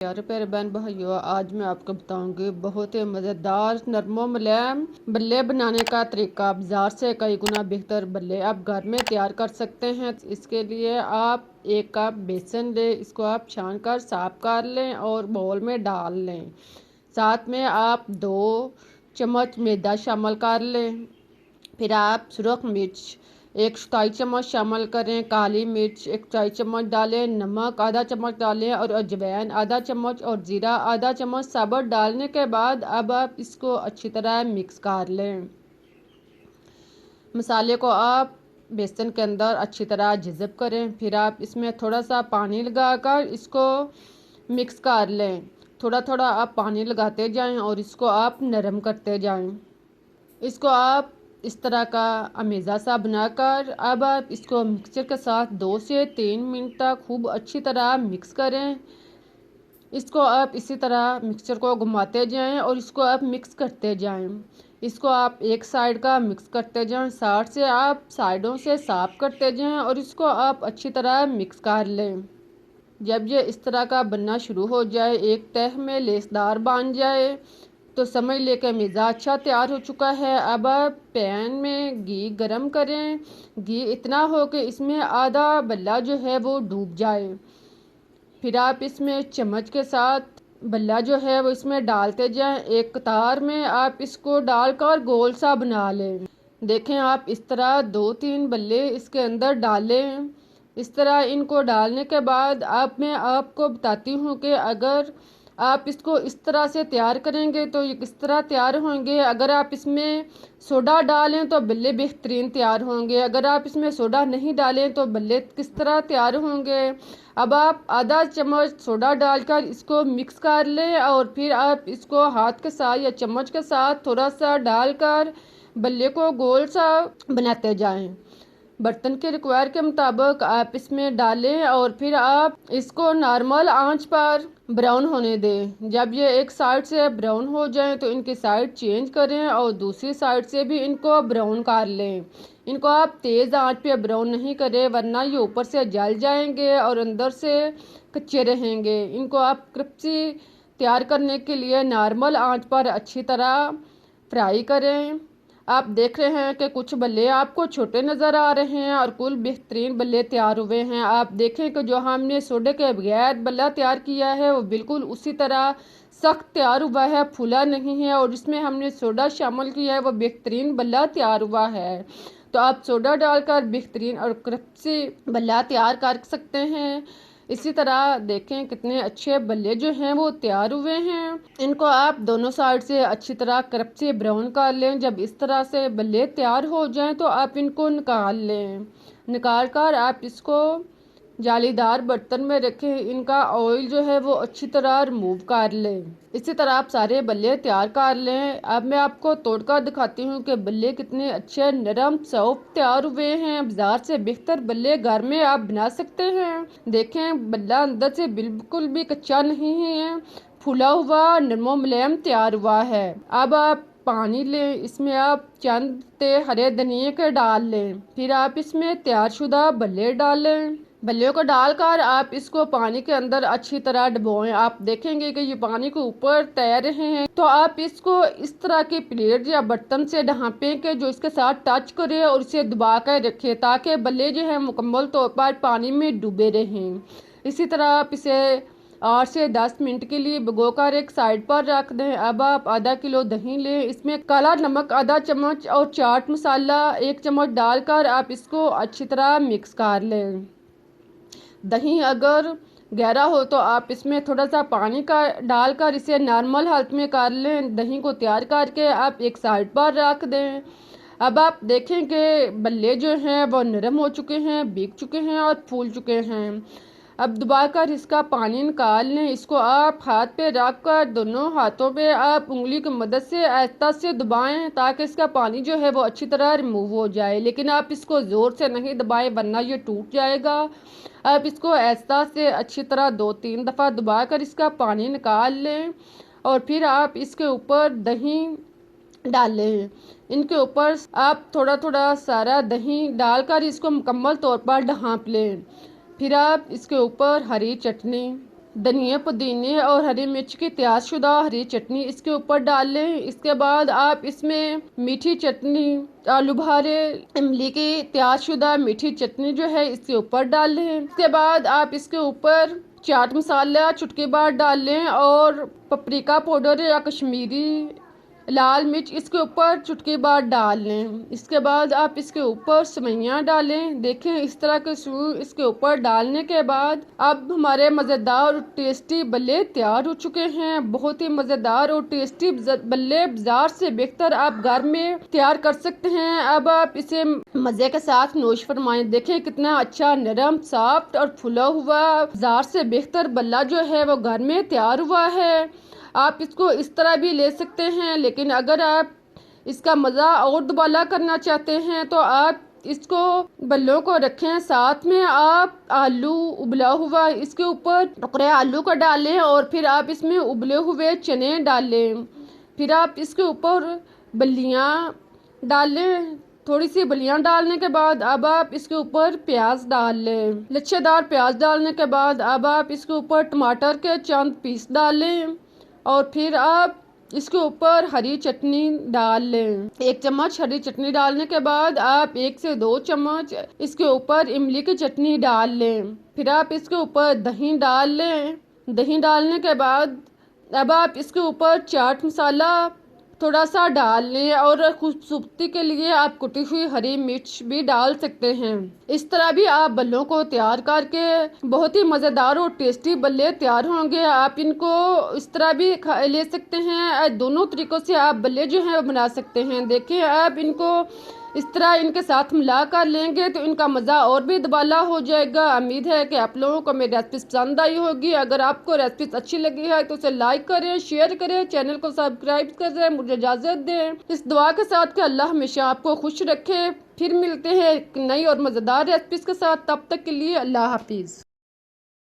प्यारे प्यारे बहन भाइयों, आज मैं आपको बताऊंगी बहुत ही मज़ेदार नरमो मुलायम बल्ले बनाने का तरीका। बाजार से कई गुना बेहतर बल्ले आप घर में तैयार कर सकते हैं। इसके लिए आप 1 कप बेसन लें, इसको आप छान कर साफ कर लें और बाउल में डाल लें। साथ में आप 2 चम्मच मैदा शामिल कर लें। फिर आप सुरख मिर्च 1 चौथाई चम्मच शामिल करें, काली मिर्च 1 चौथाई चम्मच डालें, नमक आधा चम्मच डालें और अजवाइन आधा चम्मच और ज़ीरा आधा चम्मच साबुत डालने के बाद अब आप इसको अच्छी तरह मिक्स कर लें। मसाले को आप बेसन के अंदर अच्छी तरह जज़ब करें। फिर आप इसमें थोड़ा सा पानी लगाकर इसको मिक्स कर लें। थोड़ा थोड़ा आप पानी लगाते जाएं और इसको आप नरम करते जाएं। इसको आप इस तरह का अमेज़ा सा बनाकर अब आप इसको मिक्सर के साथ 2 से 3 मिनट तक खूब अच्छी तरह मिक्स करें। इसको आप इसी तरह मिक्सचर को घुमाते जाएं और इसको आप मिक्स करते जाएं। इसको आप एक साइड का मिक्स करते जाएं, साइड से आप साइडों से साफ करते जाएं और इसको आप अच्छी तरह मिक्स कर लें। जब ये इस तरह का बनना शुरू हो जाए, एक तह में लेसदार बन जाए, तो समझ ले कि मिज़ा अच्छा तैयार हो चुका है। अब आप पैन में घी गरम करें। घी इतना हो कि इसमें आधा बल्ला जो है वो डूब जाए। फिर आप इसमें चम्मच के साथ बल्ला जो है वो इसमें डालते जाएं। एक कतार में आप इसको डालकर गोल सा बना लें। देखें, आप इस तरह 2-3 बल्ले इसके अंदर डालें। इस तरह इनको डालने के बाद अब मैं आपको बताती हूँ कि अगर आप इसको इस तरह से तैयार करेंगे तो ये किस तरह तैयार होंगे। अगर आप इसमें सोडा डालें तो बल्ले बेहतरीन तैयार होंगे। अगर आप इसमें सोडा नहीं डालें तो बल्ले किस तरह तैयार होंगे। अब आप आधा चम्मच सोडा डालकर इसको मिक्स कर लें और फिर आप इसको हाथ के साथ या चम्मच के साथ थोड़ा सा डालकर बल्ले को गोल सा बनाते जाएं। बर्तन के रिक्वायर के मुताबिक आप इसमें डालें और फिर आप इसको नॉर्मल आंच पर ब्राउन होने दें। जब ये एक साइड से ब्राउन हो जाए तो इनकी साइड चेंज करें और दूसरी साइड से भी इनको ब्राउन कर लें। इनको आप तेज़ आंच पे ब्राउन नहीं करें, वरना ये ऊपर से जल जाएंगे और अंदर से कच्चे रहेंगे। इनको आप क्रिस्पी तैयार करने के लिए नॉर्मल आंच पर अच्छी तरह फ्राई करें। आप देख रहे हैं कि कुछ बल्ले आपको छोटे नज़र आ रहे हैं और कुल बेहतरीन बल्ले तैयार हुए हैं। आप देखें कि जो हमने सोडे के बगैर बल्ला तैयार किया है वो बिल्कुल उसी तरह सख्त तैयार हुआ है, फूला नहीं है। और जिसमें हमने सोडा शामिल किया है वो बेहतरीन बल्ला तैयार हुआ है। तो आप सोडा डालकर बेहतरीन और क्रिस्पी बल्ला तैयार कर सकते हैं। इसी तरह देखें कितने अच्छे बल्ले जो हैं वो तैयार हुए हैं। इनको आप दोनों साइड से अच्छी तरह क्रिस्पी ब्राउन कर लें। जब इस तरह से बल्ले तैयार हो जाएं तो आप इनको निकाल लें। निकाल कर आप इसको जालीदार बर्तन में रखें। इनका ऑयल जो है वो अच्छी तरह रिमूव कर लें। इसी तरह आप सारे बल्ले तैयार कर लें। अब मैं आपको तोड़कर दिखाती हूँ कि बल्ले कितने अच्छे नरम सॉफ्ट तैयार हुए हैं। बाजार से बेहतर बल्ले घर में आप बना सकते हैं। देखें, बल्ला अंदर से बिल्कुल भी कच्चा नहीं है, फूला हुआ नरमो मुलायम तैयार हुआ है। अब आप पानी लें, इसमें आप चंद हरे धनिए के डाल लें। फिर आप इसमें तैयारशुदा बल्ले डालें। बल्लियों को डालकर आप इसको पानी के अंदर अच्छी तरह डुबोएं। आप देखेंगे कि ये पानी के ऊपर तैर रहे हैं, तो आप इसको इस तरह की प्लेट या बर्तन से ढांपें कि जो इसके साथ टच करे और इसे दबा कर रखें, ताकि बल्ले जो है मुकम्मल तौर पर पानी में डूबे रहें। इसी तरह आप इसे 8 से 10 मिनट के लिए भिगोकर एक साइड पर रख दें। अब आप आधा किलो दही लें, इसमें काला नमक आधा चम्मच और चाट मसाला 1 चम्मच डालकर आप इसको अच्छी तरह मिक्स कर लें। दही अगर गहरा हो तो आप इसमें थोड़ा सा पानी का डालकर इसे नॉर्मल हालत में कर लें। दही को तैयार करके आप एक साइड पर रख दें। अब आप देखें कि बल्ले जो हैं वो नरम हो चुके हैं, भीग चुके हैं और फूल चुके हैं। अब दबाकर इसका पानी निकाल लें। इसको आप हाथ पे रख कर दोनों हाथों पे आप उंगली की मदद से आहिस्ता से दबाएं, ताकि इसका पानी जो है वो अच्छी तरह रिमूव हो जाए। लेकिन आप इसको ज़ोर से नहीं दबाएं, वरना ये टूट जाएगा। आप इसको आहिस्ता से अच्छी तरह 2-3 दफ़ा दबाकर इसका पानी निकाल लें और फिर आप इसके ऊपर दही डालें। इनके ऊपर आप थोड़ा थोड़ा सारा दही डालकर इसको मुकम्मल तौर पर ढाँप लें। फिर आप इसके ऊपर हरी चटनी, धनिया पुदीने और हरी मिर्च की तैयारशुदा हरी चटनी इसके ऊपर डाल लें। इसके बाद आप इसमें मीठी चटनी, आलू बुखारे, इमली की तैयारशुदा मीठी चटनी जो है इसके ऊपर डाल लें। इसके बाद आप इसके ऊपर चाट मसाला चुटकी भर डाल लें और पपरिका पाउडर या कश्मीरी लाल मिर्च इसके ऊपर चुटकी भर डाल लें। इसके बाद आप इसके ऊपर सेवइयां डालें। देखें इस तरह के इसके ऊपर डालने के बाद अब हमारे मज़ेदार और टेस्टी बल्ले तैयार हो चुके हैं। बहुत ही मज़ेदार और टेस्टी बल्ले बाजार से बेहतर आप घर में तैयार कर सकते हैं। अब आप इसे मज़े के साथ नोश फरमाएं। देखें कितना अच्छा नरम, सॉफ्ट और फुला हुआ बाजार से बेहतर बल्ला जो है वो घर में तैयार हुआ है। आप इसको इस तरह भी ले सकते हैं, लेकिन अगर आप इसका मज़ा और दुबाला करना चाहते हैं तो आप इसको बल्लों को रखें, साथ में आप आलू उबला हुआ इसके ऊपर टुकड़े आलू का डालें और फिर आप इसमें उबले हुए चने डालें। फिर आप इसके ऊपर बल्लियाँ डालें। थोड़ी सी बलियाँ डालने के बाद अब आप इसके ऊपर प्याज डाल लें। लच्छेदार प्याज डालने के बाद अब आप इसके ऊपर टमाटर के चंद पीस डालें और फिर आप इसके ऊपर हरी चटनी डाल लें। 1 चम्मच हरी चटनी डालने के बाद आप 1 से 2 चम्मच इसके ऊपर इमली की चटनी डाल लें। फिर आप इसके ऊपर दही डाल लें। दही डालने के बाद अब आप इसके ऊपर चाट मसाला थोड़ा सा डाल लें और खूबसूरती के लिए आप कुटी हुई हरी मिर्च भी डाल सकते हैं। इस तरह भी आप बल्लों को तैयार करके बहुत ही मज़ेदार और टेस्टी बल्ले तैयार होंगे। आप इनको इस तरह भी ले सकते हैं। दोनों तरीक़ों से आप बल्ले जो हैं वो बना सकते हैं। देखिए आप इनको इस तरह इनके साथ मिला कर लेंगे तो इनका मज़ा और भी दुबाला हो जाएगा। उम्मीद है कि आप लोगों को मेरी रेसिपी पसंद आई होगी। अगर आपको रेसिपी अच्छी लगी है तो उसे लाइक करें, शेयर करें, चैनल को सब्सक्राइब करें। मुझे इजाज़त दें इस दुआ के साथ कि अल्लाह हमेशा आपको खुश रखे। फिर मिलते हैं एक नई और मज़ेदार रेसिपी के साथ। तब तक के लिए अल्लाह हाफिज़।